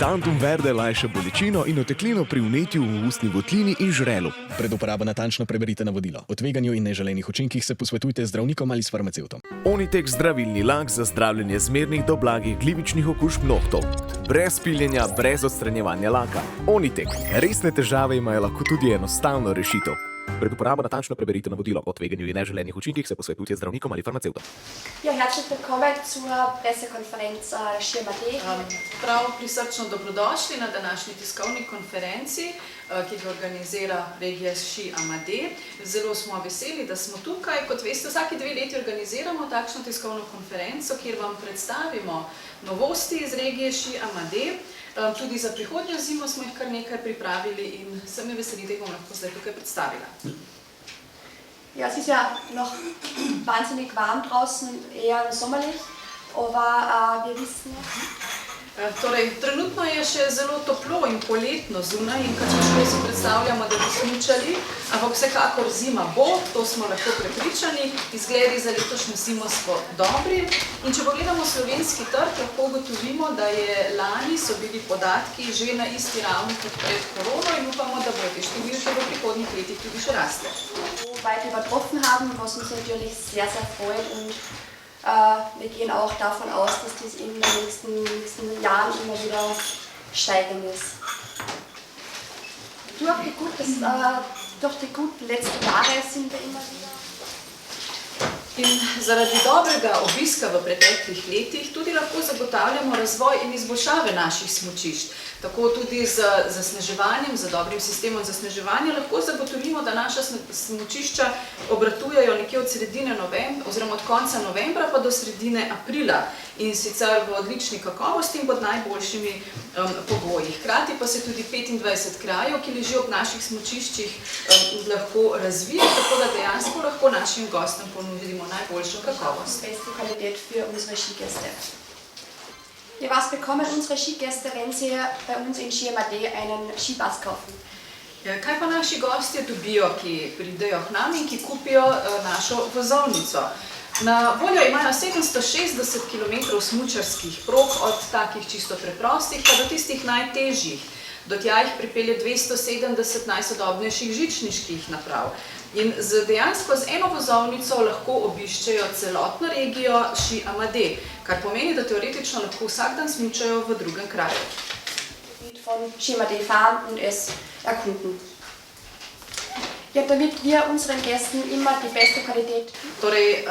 Santum Verde lajša bolečino in oteklino pri vnetju v ustni votlini in žrelu. Pred uporabo natančno preberite navodilo. O tveganju in neželenih učinkih se posvetujte z zdravnikom ali s farmacevtom. Onitek zdravilni lak za zdravljenje zmernih do blagih glivičnih okužb nohtov. Brez piljenja, brez odstranjevanja laka. Onitek. Resne težave imajo lahko tudi enostavno rešitev. Pred uporabo natančno preberite navodilo. O tveganju in neželenih učinkih se posvetujte z zdravnikom ali farmacevtom. Ja, herzlich willkommen zur Pressekonferenz Schirm.at. Prav prisrčno dobrodošli na današnji tiskovni konferenci, ki ga organizira regija Ši Amadé. Zelo smo veseli, da smo tukaj. Kot veste, vsaki 2 leti organiziramo takšno tiskovno konferenco, kjer vam predstavimo novosti iz regije Ši Amadé. Tudi za prihodnjo zimo smo jih kar nekaj pripravili in se me veseli, da jih bom lahko zdaj tukaj predstavila. Ja, es ist ja noch wahnsinnig warm draußen, eher sommerlich, aber wir wissen ja. Torej, trenutno je še zelo toplo in poletno zunaj in kad smo si predstavljamo, da bi smučali, ampak vsekakor zima bo, to smo lahko prepričani, izgledi za letošnjo zimo so dobri. In če pogledamo slovenski trg, lahko ugotovimo, da je lani so bili podatki že na isti ravni kot pred korono in upamo, da bodo te številke v prihodnjih letih tudi še rasle. Weit übertroffen haben, was uns natürlich sehr, sehr freut und wir gehen auch davon aus, dass dies in den nächsten Jahren immer wieder steigend ist. Durch die guten letzten Jahre sind wir immer wieder. In zaradi dobrega obiska v preteklih letih tudi lahko zagotavljamo razvoj in izboljšave naših smučišč. Tako tudi z zasneževanjem, z dobrim sistemom zasneževanja lahko zagotovimo, da naša smučišča obratujejo nekje od sredine novembra oziroma od konca novembra pa do sredine aprila in sicer v odlični kakovosti in pod najboljšimi pogoji. Hkrati pa se tudi 25 krajev, ki ležijo ob naših smučiščih, lahko razvije, tako da dejansko lahko našim gostom ponudimo najboljšo kakovost. Beste Qualität für unsere Skigäste. Ja, was bekommen unsere Skigäste, wenn sie bei uns in Schirm einen Skipass kaufen? Kaj pa naši gostje dobijo, ki pridejo k nam in ki kupijo našo vozovnico? Na voljo imajo 760 km smučarskih prog, od takih čisto preprostih pa do tistih najtežjih. Do tja jih pripelje 270 najsodobnejših žičniških naprav. In dejansko z eno vozovnico lahko obiščejo celotno regijo Ši Amadé, kar pomeni, da teoretično lahko vsak dan smučajo v drugem kraju. Von Schirm fahren und es erkunden. Ja, damit wir unseren Gästen immer die beste Qualität. Torej,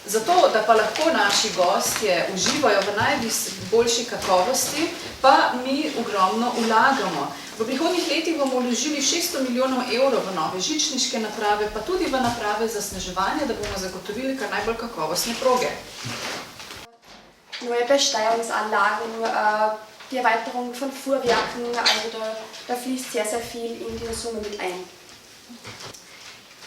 zato, da pa lahko naši gostje uživajo v najboljši kakovosti, pa mi ogromno vlagamo. V prihodnjih letih bomo vložili 600 milijonov evrov v nove žičniške naprave, pa tudi v naprave za sneževanje, da bomo zagotovili kar najbolj kakovostne proge. Neue Besteuerungsanlagen, die Erweiterung von Fuhrwerken, also da fließt sehr, sehr viel in die Summe mit ein.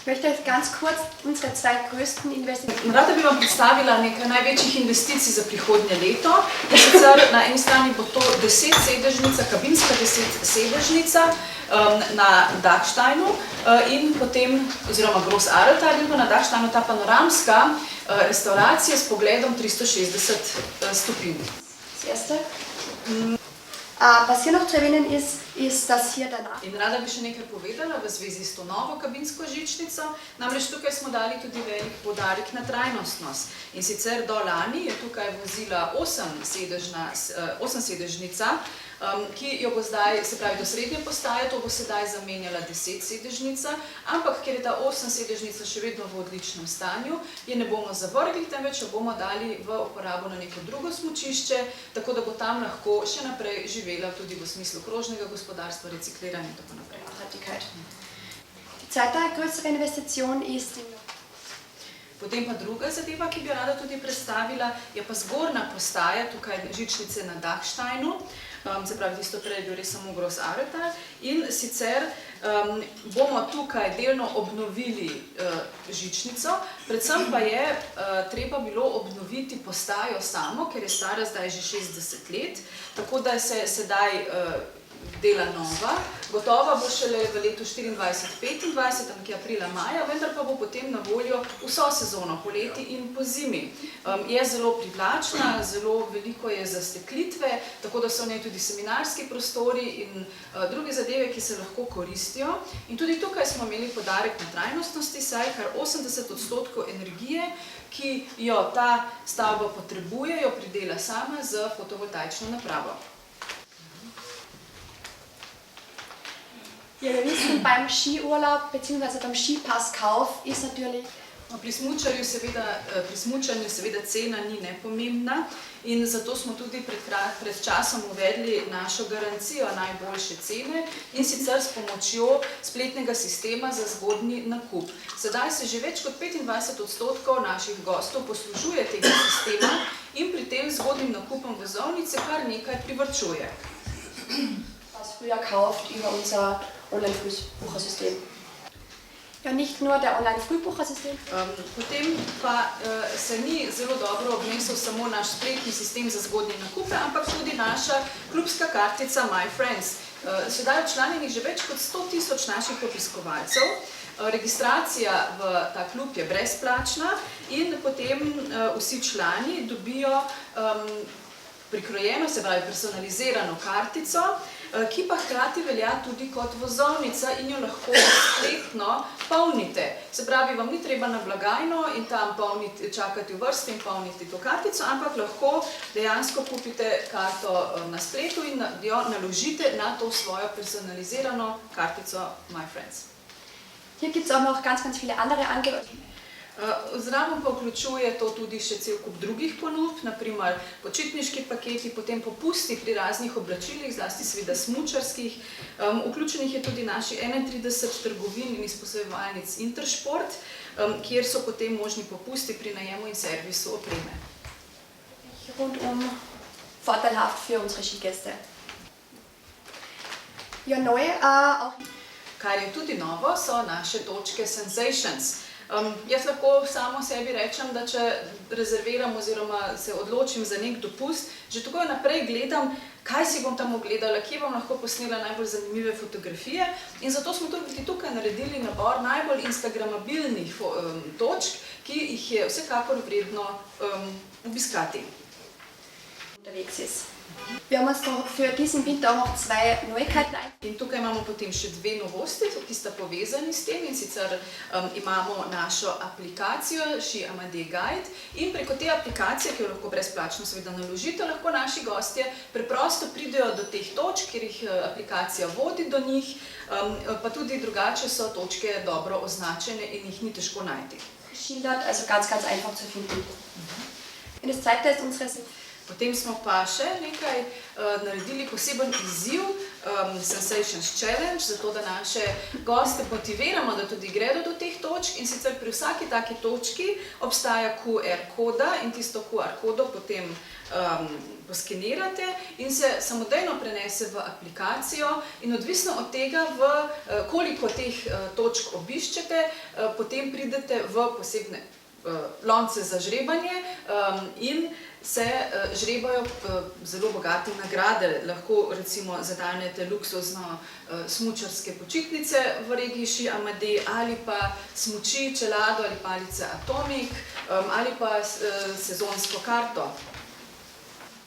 Ich möchte euch ganz kurz unsere 2 größten Investitionen. Rada bi vam predstavila nekaj največjih investicij za prihodnje leto. In sicer na eni strani bo to 10-sedežnica, kabinska 10-sedežnica na Dachsteinu in potem, oziroma Groß Arltal, in pa na Dachsteinu ta panoramska restauracija s pogledom 360 stopinj. Das erste. Was hier noch zu erwähnen ist, dass hier danach. In rada bi še nekaj povedala v zvezi s to novo kabinsko žičnico. Namreč tukaj smo dali tudi velik poudarek na trajnostnost. In sicer do lani je tukaj vozila 8-sedežnica, ki jo bo zdaj, se pravi do srednje postaje, to bo sedaj zamenjala 10-sedežnica, ampak ker je ta 8-sedežnica še vedno v odličnem stanju, je ne bomo zavrgli, temveč jo bomo dali v uporabo na neko drugo smučišče, tako da bo tam lahko še naprej živela tudi v smislu krožnega gospodarstva, recikliranja in tako naprej. Die zweite größere Investition ist Potem pa druga zadeva, ki bi rada tudi predstavila, je pa zgornja postaja, tukaj žičnice na Dachsteinu, se pravi, tisto prej je bil res samo Groß Arltal, in sicer bomo tukaj delno obnovili žičnico, predvsem pa je treba bilo obnoviti postajo samo, ker je stara zdaj že 60 let, tako da se sedaj dela nova. Gotova bo šele v letu 2024-2025, tam je aprila, maja, vendar pa bo potem na voljo vso sezono, poleti in po zimi. Je zelo privlačna, zelo veliko je zasteklitve, tako da so v njej tudi seminarski prostori in druge zadeve, ki se lahko koristijo. In tudi tukaj smo imeli poudarek na trajnostnosti, saj kar 80% energije, ki jo ta stavba potrebuje, jo pridela sama z fotovoltaično napravo. Ja, wir wissen, beim Skiurlaub bzw. beim Skipasskauf ist natürlich Pri smučanju seveda cena ni nepomembna in zato smo tudi pred časom uvedli našo garancijo najboljše cene in sicer s pomočjo spletnega sistema za zgodnji nakup. Sedaj se že več kot 25% naših gostov poslužuje tega sistema in pri tem zgodnim nakupom vozovnice kar nekaj privarčuje. was früher kauft über unser Online-Frühbuchersystem. Ja, nicht nur der Online-Frühbuchersystem. Potem pa se ni zelo dobro obnesel samo naš spletni sistem za zgodnje nakupe, ampak tudi naša klubska kartica My Friends. Sedaj je včlanjenih že več kot 100 000 naših obiskovalcev. Registracija v ta klub je brezplačna in potem vsi člani dobijo prikrojeno, se pravi personalizirano kartico, ki pa hkrati velja tudi kot vozovnica in jo lahko spletno polnite. Se pravi, vam ni treba na blagajno in tam čakati v vrsti in polniti to kartico, ampak lahko dejansko kupite karto na spletu in jo naložite na to svojo personalizirano kartico My Friends. Hier gibt es auch noch ganz viele andere Angebote. Zraven pa vključuje to tudi še cel kup drugih ponudb, naprimer počitniški paketi, potem popusti pri raznih oblačilih, zlasti seveda smučarskih. Vključenih je tudi naši 31 trgovin in izposojevalnic Intersport, kjer so potem možni popusti pri najemu in servisu opreme. Rundum vorteilhaft für unsere Skigäste. Ja, neu auch. Kar je tudi novo, so naše točke Sensations. Jaz lahko samo sebi rečem, da če rezerviram oziroma se odločim za nek dopust, že takoj naprej gledam, kaj si bom tam ogledala, kje bom lahko posnela najbolj zanimive fotografije in zato smo tudi tukaj naredili nabor najbolj instagramabilnih točk, ki jih je vsekakor vredno obiskati. Unterwegs ist. Wir haben uns für diesen Winter auch noch 2 Neuigkeiten eingeladen. In tukaj imamo potem še 2 novosti, ki sta povezani s tem in sicer imamo našo aplikacijo Ski Amadee Guide in preko te aplikacije, ki jo lahko brezplačno seveda naložite, lahko naši gostje preprosto pridejo do teh točk, kjer jih aplikacija vodi do njih, pa tudi drugače so točke dobro označene in jih ni težko najti. Geschildert, also ganz einfach zu finden. Und das zweite ist unsere Potem smo pa še nekaj naredili poseben izziv, Sensations Challenge, zato da naše goste motiviramo, da tudi gredo do teh točk in sicer pri vsaki taki točki obstaja QR koda in tisto QR kodo potem poskenirate in se samodejno prenese v aplikacijo in odvisno od tega, koliko teh točk obiščete, potem pridete v posebne lonce za žrebanje in se žrebajo zelo bogate nagrade. Lahko recimo zadanete luksuzno smučarske počitnice v regiji Ski Amadee ali pa smuči, čelado ali palice Atomic ali pa sezonsko karto.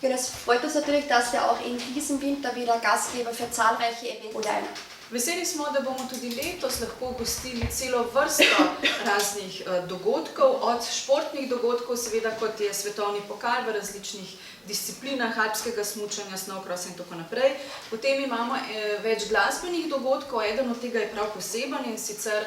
Ja, das freut uns natürlich, dass wir auch in diesem Winter wieder Gastgeber für zahlreiche Events. Veseli smo, da bomo tudi letos lahko gostili celo vrsto raznih dogodkov, od športnih dogodkov, seveda kot je svetovni pokal v različnih disciplinah, alpskega smučanja, snowcrossa in tako naprej. Potem imamo več glasbenih dogodkov, eden od tega je prav poseben in sicer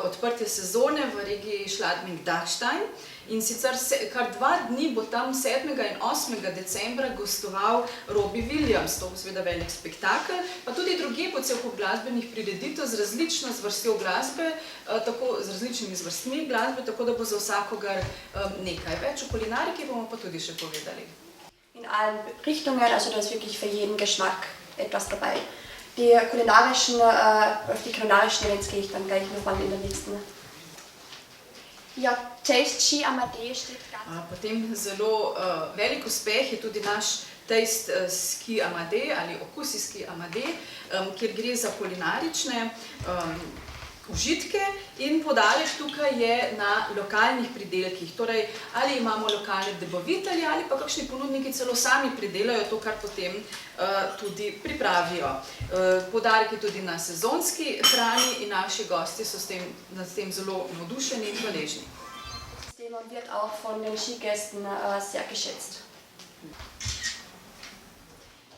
odprtje sezone v regiji Schladming-Dachstein. In sicer kar 2 dni bo tam 7. in 8. decembra gostoval Robbie Williams, to bo seveda velik spektakel, pa tudi drugje po cel kup glasbenih prireditev z različno zvrstjo glasbe, z različnimi zvrstmi glasbe, tako da bo za vsakogar nekaj več. O kulinariki bomo pa tudi še povedali. In allen Richtungen, also da ist wirklich für jeden Geschmack etwas dabei. Die kulinarischen Events gehe ich dann gleich nochmal in der nächsten. Ja, Taste Ski Amadee steht ganz. Potem zelo velik uspeh je tudi naš Taste Ski Amadej ali Okusi Ski Amadej, kjer gre za kulinarične užitke in poudarek tukaj je na lokalnih pridelkih. Torej, ali imamo lokalne dobavitelje ali pa kakšni ponudniki celo sami pridelajo to, kar potem tudi pripravijo. Poudarek je tudi na sezonski hrani in naši gostje so s tem zelo navdušeni in hvaležni. Das Thema wird auch von den Skigästen sehr geschätzt.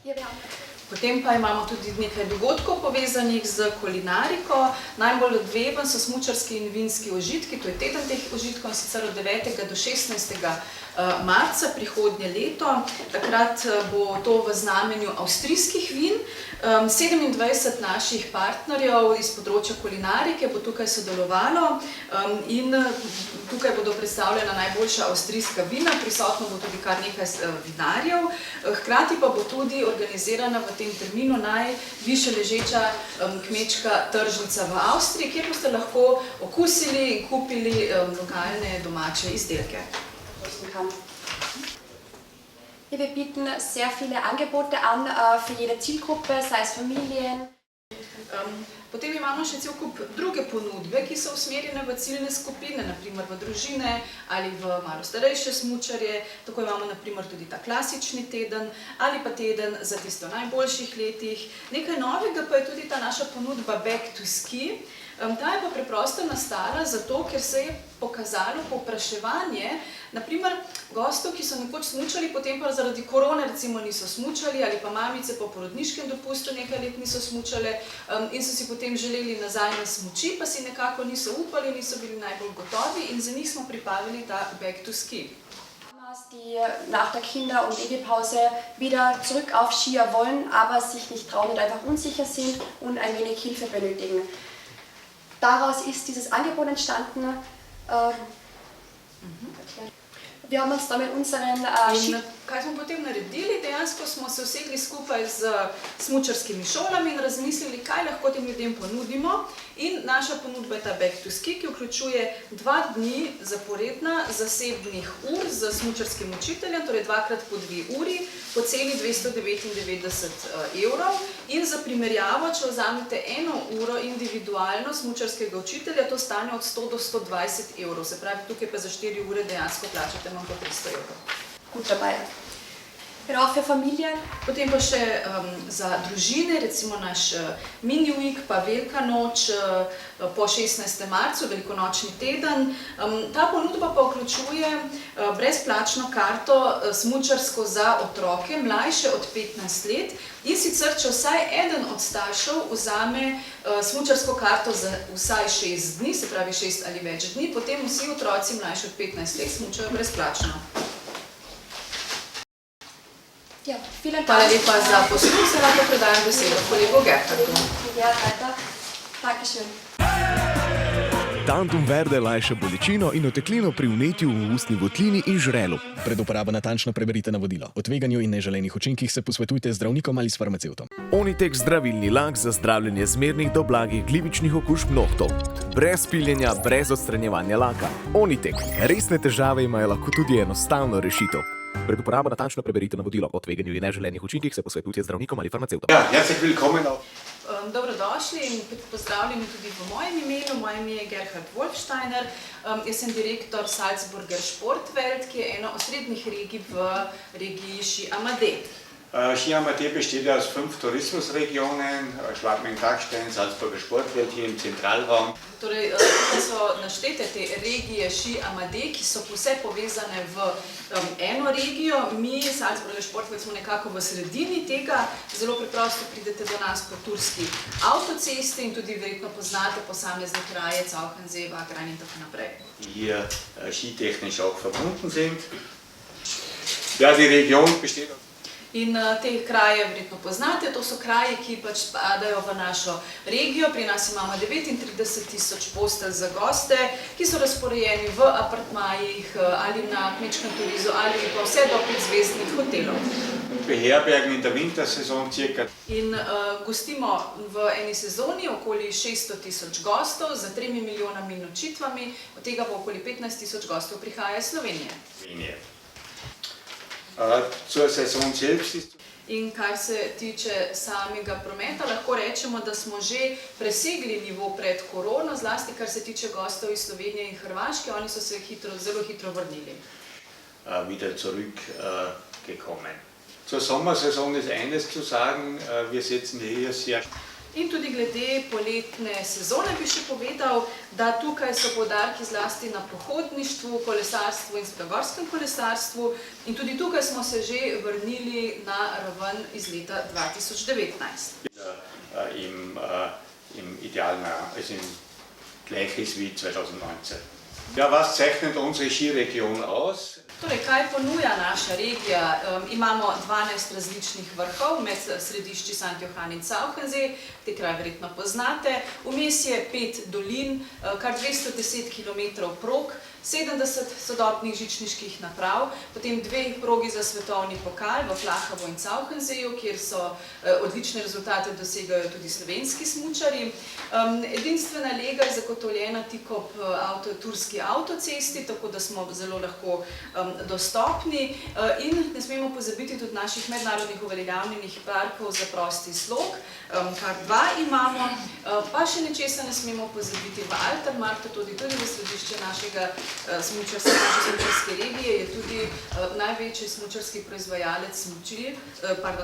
Hier, wir haben Potem pa imamo tudi nekaj dogodkov povezanih z kulinariko. Najbolj odveven so smučarski in vinski užitki, to je teden teh užitkov, in sicer od 9. do 16. marca prihodnje leto. Takrat bo to v znamenju avstrijskih vin. 27 naših partnerjev iz področja kulinarike bo tukaj sodelovalo in tukaj bodo predstavljena najboljša avstrijska vina, prisotno bo tudi kar nekaj vinarjev. Hkrati pa bo tudi organizirana v tem terminu najvišje ležeča kmečka tržnica v Avstriji, kjer boste lahko okusili in kupili lokalne domače izdelke. Ja, wir bieten sehr viele Angebote an für jede Zielgruppe, sei es Familien. Potem imamo še cel kup druge ponudbe, ki so usmerjene v ciljne skupine, naprimer v družine ali v malo starejše smučarje. Tako imamo naprimer tudi ta klasični teden ali pa teden za tisto najboljših letih. Nekaj novega pa je tudi ta naša ponudba Back to Ski. Ta je pa preprosto nastala zato, ker se je pokazalo povpraševanje, naprimer gostov, ki so nekoč smučali, potem pa zaradi korone recimo niso smučali ali pa mamice po porodniškem dopustu nekaj let niso smučale in so si potem želeli nazaj na smuči, pa si nekako niso upali, niso bili najbolj gotovi in za njih smo pripravili ta Back to Ski. Die nach der Kinder- und Babypause wieder zurück auf Skier wollen, aber sich nicht trauen und einfach unsicher sind und ein wenig Hilfe benötigen. Daraus ist dieses Angebot entstanden. Wir haben uns da mit unseren Kaj smo potem naredili? Dejansko smo se usedli skupaj z smučarskimi šolami in razmislili, kaj lahko tem ljudem ponudimo. In naša ponudba je ta Back to Ski, ki vključuje 2 dni zaporedna zasebnih ur z smučarskim učiteljem, torej 2x po 2 uri, po ceni 299 evrov. In za primerjavo, če vzamete 1 uro individualno smučarskega učitelja, to stane od 100 do 120 evrov. Se pravi, tukaj pa za 4 ure dejansko plačate manj kot 300 evrov. Gut dabei. Genau, für Familien. Potem pa še za družine, recimo naš mini week pa Velika noč po 16. marcu, velikonočni teden. Ta ponudba pa vključuje brezplačno karto smučarsko za otroke, mlajše od 15 let. In sicer, če vsaj eden od staršev vzame smučarsko karto za vsaj 6 dni, se pravi 6 ali več dni, potem vsi otroci mlajši od 15 let smučajo brezplačno. Ja, vielen Dank. Hvala lepa za posluh, se lahko predajam besedo kolegu Gerhardu. Ja, weiter. Dankeschön. Tantum verde lajša bolečino in oteklino pri vnetju v ustni votlini in žrelu. Pred uporabo natančno preberite navodilo. O tveganju in neželenih učinkih se posvetujte z zdravnikom ali s farmacevtom. Onitek zdravilni lak za zdravljenje zmernih do blagih glivičnih okužb nohtov. Brez piljenja, brez odstranjevanja laka. Onitek. Resne težave imajo lahko tudi enostavno rešitev. Pred uporabo natančno preberite navodilo o tveganju in neželenih učinkih se posvetujte z zdravnikom ali farmacevtom. Ja, herzlich willkommen auf. Dobrodošli in pozdravljeni tudi v mojem imenu. Moje ime je Gerhard Wolfsteiner. Jaz sem direktor Salzburger Sportwelt, ki je ena osrednjih regij v regiji Ski Amadej. Ski Amadej besteht aus 5 Tourismusregionen, Schladming-Dachstein, Salzburger Sportwelt hier im Zentralraum. Torej, tukaj so naštete te regije Ski Amadej, ki so vse povezane v eno regijo. Mi, Salzburger Sportwelt, smo nekako v sredini tega. Zelo preprosto pridete do nas po turski avtocesti in tudi verjetno poznate posamezne kraje, Cauchensee, Wagrain in tako naprej. Die hier skitechnisch auch verbunden sind. Ja, die Region besteht aus In te kraje verjetno poznate, to so kraji, ki pač spadajo v našo regijo. Pri nas imamo 39.000 postelj za goste, ki so razporejeni v apartmajih ali na kmečkem turizmu ali pa vse do 5-zvezdnih hotelov. beherbergen in der Wintersaison circa. In gostimo v eni sezoni okoli 600.000 gostov z 3 milijonami nočitvami, od tega pa okoli 15.000 gostov prihaja iz Slovenije. Zur Saison selbst ist In kar se tiče samega prometa, lahko rečemo, da smo že presegli nivo pred korono, zlasti kar se tiče gostov iz Slovenije in Hrvaške, oni so se zelo hitro vrnili. wieder zurückgekommen. Zur Sommersaison ist eines zu sagen, wir setzen hier sehr. In tudi glede poletne sezone bi še povedal, da tukaj so poudarki zlasti na pohodništvu, kolesarstvu in spregorskem kolesarstvu in tudi tukaj smo se že vrnili na raven iz leta 2019. Im idealen, also im gleiches wie 2019. Ja, was zeichnet unsere Skiregion aus? Torej, kaj ponuja naša regija? Imamo 12 različnih vrhov med središči St. Johann in Zauchensee, te kraje verjetno poznate. Vmes je 5 dolin, kar 210 km prog, 70 sodobnih žičniških naprav, potem 2 progi za svetovni pokal v Flachovu in Zauchenseeju, kjer so odlične rezultate dosegajo tudi slovenski smučarji. Edinstvena lega je zagotovljena tik ob turski avtocesti, tako da smo zelo lahko dostopni in ne smemo pozabiti tudi naših mednarodnih uveljavljenih parkov za prosti slog, kar 2 imamo, pa še nečesa ne smemo pozabiti v Altermarktu, tudi v središče naše smučarske regije je tudi največji smučarski proizvajalec smuči,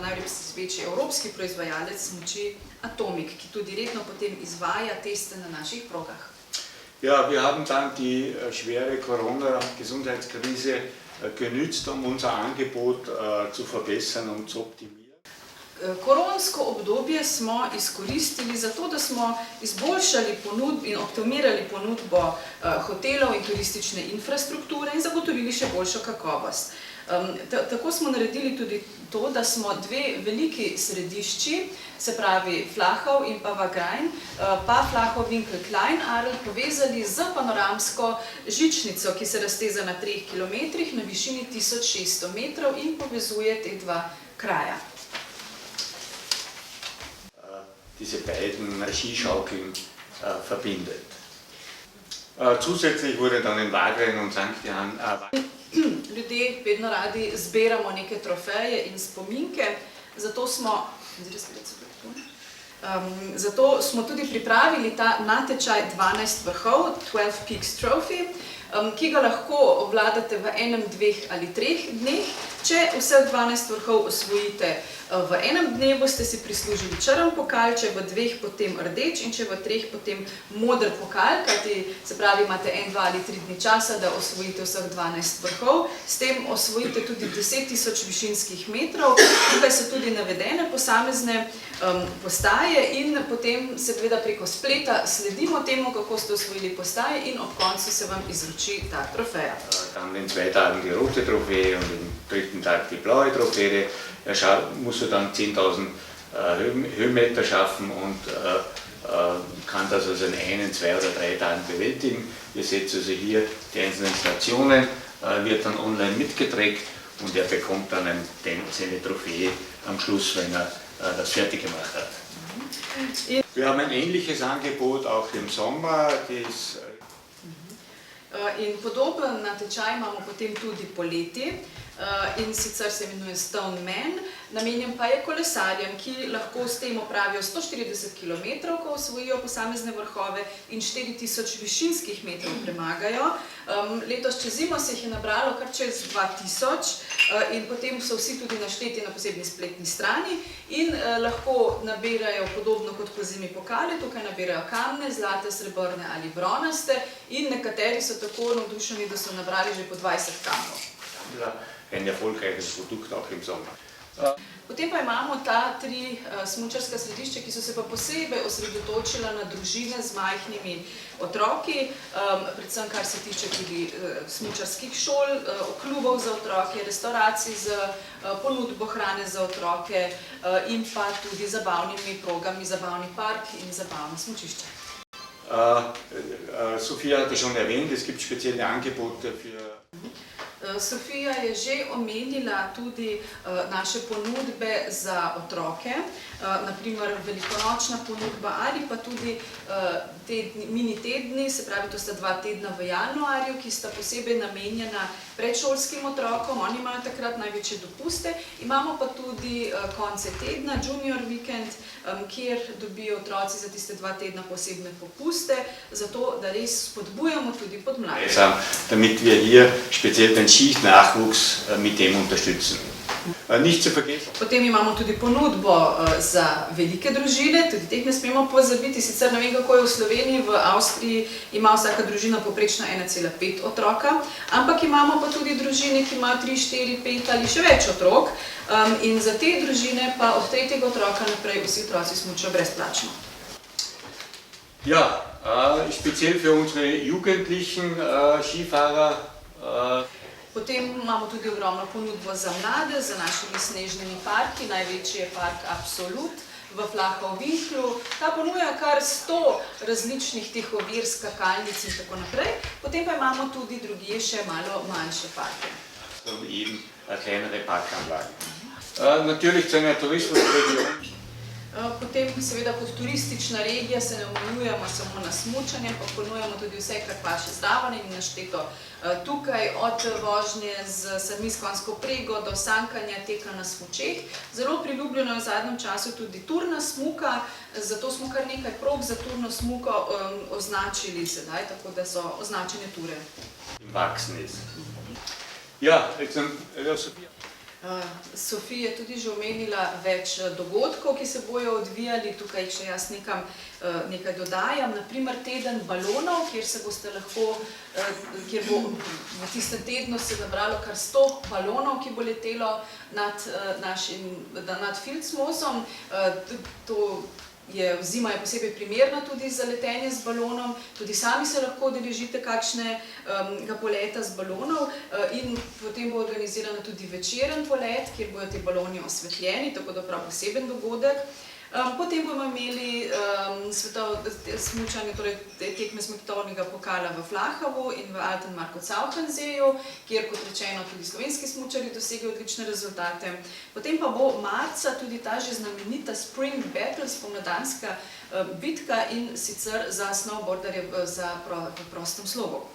največji evropski proizvajalec smuči Atomic, ki tudi redno potem izvaja teste na naših progah. Ja, wir haben dann die schwere Corona-Gesundheitskrise genützt, unser Angebot zu verbessern und zu optimieren. Koronsko obdobje smo izkoristili zato, da smo izboljšali ponudbo in optimirali ponudbo hotelov in turistične infrastrukture in zagotovili še boljšo kakovost. Tako smo naredili tudi to, da smo 2 veliki središči, se pravi Flachau in pa Wagrain, pa Flachau-Winkel-Kleinadel povezali z panoramsko žičnico, ki se razteza na 3 km na višini 1600 metrov in povezuje te 2 kraja. Diese beiden Skischaukeln verbindet. Zusätzlich wurde dann in Wagrain und St. Johann Ljudje vedno radi zbiramo neke trofeje in spominke, zato smo tudi pripravili ta natečaj 12 vrhov, 12 Peaks Trophy, ki ga lahko obvladate v 1, 2 ali 3 dneh. Če vseh 12 vrhov osvojite v 1 dnevu, ste si prislužili črn pokal, če v 2 potem rdeč in če v 3 potem moder pokal, kajti se pravi imate 1, 2 ali 3 dni časa, da osvojite vseh 12 vrhov. S tem osvojite tudi 10.000 višinskih metrov, tukaj so tudi navedene posamezne postaje in potem seveda preko spleta sledimo temu, kako ste osvojili postaje in ob koncu se vam izroči ta trofeja. Dann in 2 Tagen die rote Trophäe und im 3. Tag die blaue Trophäe. Musst du dann 10.000 Höhenmeter schaffen und kann das also in 1, 2 oder 3 Tagen bewältigen. Ihr seht also hier die einzelnen Stationen, wird dann online mitgetragen und er bekommt dann seine Trophäe am Schluss, wenn er das fertig gemacht hat. Wir haben ein ähnliches Angebot auch im Sommer. In podoben natečaj imamo potem tudi poleti in sicer se imenuje Stone Man, namenjen pa je kolesarjem, ki lahko s tem opravijo 140 km, ko osvojijo posamezne vrhove in 4000 višinskih metrov premagajo. Letos čez zimo se jih je nabralo kar čez 2000 in potem so vsi tudi našteti na posebni spletni strani in lahko nabirajo podobno kot po zimi pokale, tukaj nabirajo kamne, zlate, srebrne ali bronaste in nekateri so tako navdušeni, da so nabrali že po 20 kamnov. Ein erfolgreiches Produkt auch im Sommer. Potem pa imamo ta 3 smučarska središča, ki so se pa posebej osredotočila na družine z majhnimi otroki, predvsem kar se tiče tudi smučarskih šol, klubov za otroke, restauracij z ponudbo hrane za otroke in pa tudi zabavnimi progami, zabavni park in zabavno smučišče. Sophia hatte schon erwähnt, es gibt spezielle Angebote für. Sofija je že omenila tudi naše ponudbe za otroke, naprimer velikonočna ponudba ali pa tudi mini tedni, se pravi to sta 2 tedna v januarju, ki sta posebej namenjena predšolskim otrokom, oni imajo takrat največje dopuste. Imamo pa tudi konce tedna, junior vikend, kjer dobijo otroci za tiste 2 tedna posebne popuste, zato da res spodbujamo tudi podmladke. Damit wir hier speziell den Schichtnachwuchs mit dem unterstützen. Nicht zu vergessen. Potem imamo tudi ponudbo za velike družine, tudi teh ne smemo pozabiti, sicer ne vem, kako je v Sloveniji, v Avstriji ima vsaka družina poprečno 1,5 otroka, ampak imamo pa tudi družine, ki imajo 3, 4, 5 ali še več otrok, in za te družine pa od 3. otroka naprej vsi otroci smučajo brezplačno. Ja, speziell für unsere jugendlichen Skifahrer. Potem imamo tudi ogromno ponudbo za mlade, za našimi snežnimi parki, največji je park Absolut v Flachau-Winklu. Ta ponuja kar 100 različnih teh ovir, skakalnic in tako naprej. Potem pa imamo tudi drugje še malo manjše parke. Eben kleinere Parkanlagen. Natürlich zu einer Tourismusregion. Potem seveda kot turistična regija se ne omejujemo samo na smučanje, pa ponujamo tudi vse, kar paše zraven in našteto tukaj, od vožnje z sami s konjsko prego do sankanja, teka na smučeh. Zelo priljubljeno je v zadnjem času tudi turna smuka, zato smo kar nekaj prog za turno smuko označili sedaj, tako da so označene ture. Ja, Sofija je tudi že omenila več dogodkov, ki se bojo odvijali, tukaj še jaz nekaj dodajam, naprimer teden balonov, kjer bo v tistem tednu se nabralo kar 100 balonov, ki bo letelo nad Filzmosom. Zima je posebej primerna tudi za letenje z balonom, tudi sami se lahko udeležite kakšnega poleta z balonov in potem bo organizirana tudi večeren polet, kjer bojo ti baloni osvetljeni, tako da prav poseben dogodek. Potem bomo imeli smučanje, torej tekme svetovnega pokala v Flachavu in v Alten Markov-Zaufenseeju, kjer, kot rečeno, tudi slovenski smučarji dosegajo odlične rezultate. Potem pa bo marca tudi ta že znamenita Spring Battle, spomladanska bitka in sicer za snowboarderje v prostem slogu.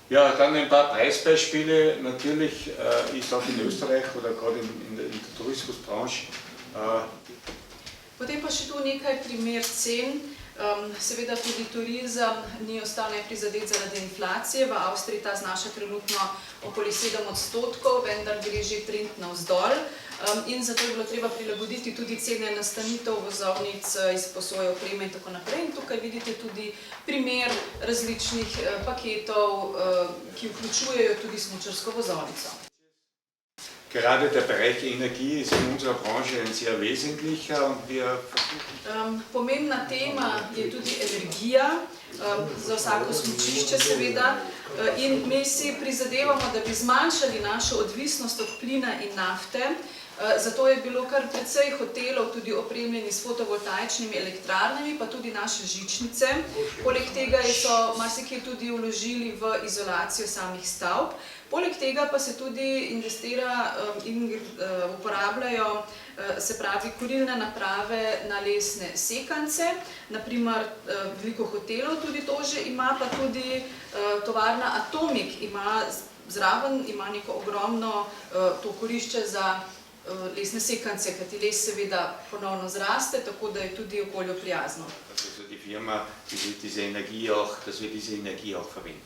Ja, dann ein paar Preisbeispiele. Natürlich ist auch in Österreich oder gerade in der Tourismusbranche. Potem pa še tu nekaj primer cen. Seveda tudi turizem ni ostal neprizadet zaradi inflacije. V Avstriji ta znaša trenutno okoli 7%, vendar gre že trend navzdol. In zato je bilo treba prilagoditi tudi cene nastanitev, vozovnic, izposoje opreme in tako naprej. In tukaj vidite tudi primer različnih paketov, ki vključujejo tudi smučarsko vozovnico. Gerade der Bereich Energie ist in unserer Branche ein sehr wesentlicher und wir Pomembna tema je tudi energija, za vsako smučišče seveda, in mi si prizadevamo, da bi zmanjšali našo odvisnost od plina in nafte. Zato je bilo kar precej hotelov tudi opremljeni s fotovoltaičnimi elektrarnami, pa tudi naše žičnice. Poleg tega so marsikje tudi vložili v izolacijo samih stavb. Poleg tega pa se tudi investira in uporabljajo, se pravi, kurilne naprave na lesne sekance. Naprimer, veliko hotelov tudi to že ima, pa tudi tovarna Atomik zraven ima neko ogromno to kurišče za lesne sekance, kajti les seveda ponovno zraste, tako da je tudi okolju prijazno. Die Firma, diese Energie auch verwenden.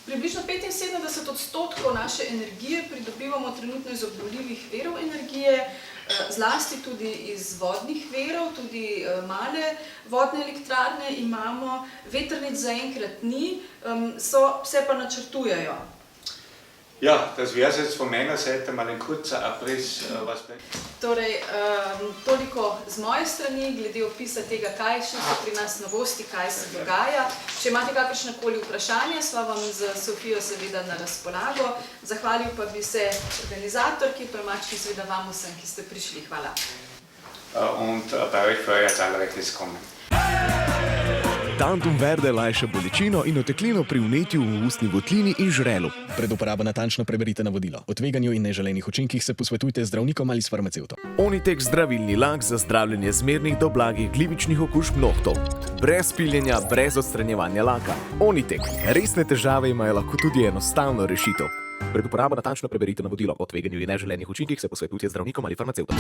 Približno 75% naše energije pridobivamo trenutno iz obnovljivih virov energije, zlasti tudi iz vodnih virov, tudi male vodne elektrarne imamo, vetrnic zaenkrat ni, se pa načrtujejo. Ja, das wäre es jetzt von meiner Seite mal ein kurzer Abriss. Torej, toliko z moje strani, glede opisa tega, kaj še so pri nas novosti, kaj se dogaja. Če imate kakršnekoli vprašanje, sva vam z Sofijo seveda na razpolago. Zahvalil pa bi se organizatorki, tolmački seveda vam vsem, ki ste prišli. Hvala. Und bei euch für euer zahlreiches Kommen. Tantum verde lajša bolečino in oteklino pri vnetju v ustni votlini in žrelu. Pred uporabo natančno preberite navodilo. O tveganju in neželenih učinkih se posvetujte z zdravnikom ali s farmacevtom. Onitek zdravilni lak za zdravljenje zmernih do blagih glivičnih okužb nohtov. Brez piljenja, brez odstranjevanja laka. Onitek. Resne težave imajo lahko tudi enostavno rešitev. Pred uporabo natančno preberite navodilo. O tveganju in neželenih učinkih se posvetujte z zdravnikom ali farmacevtom.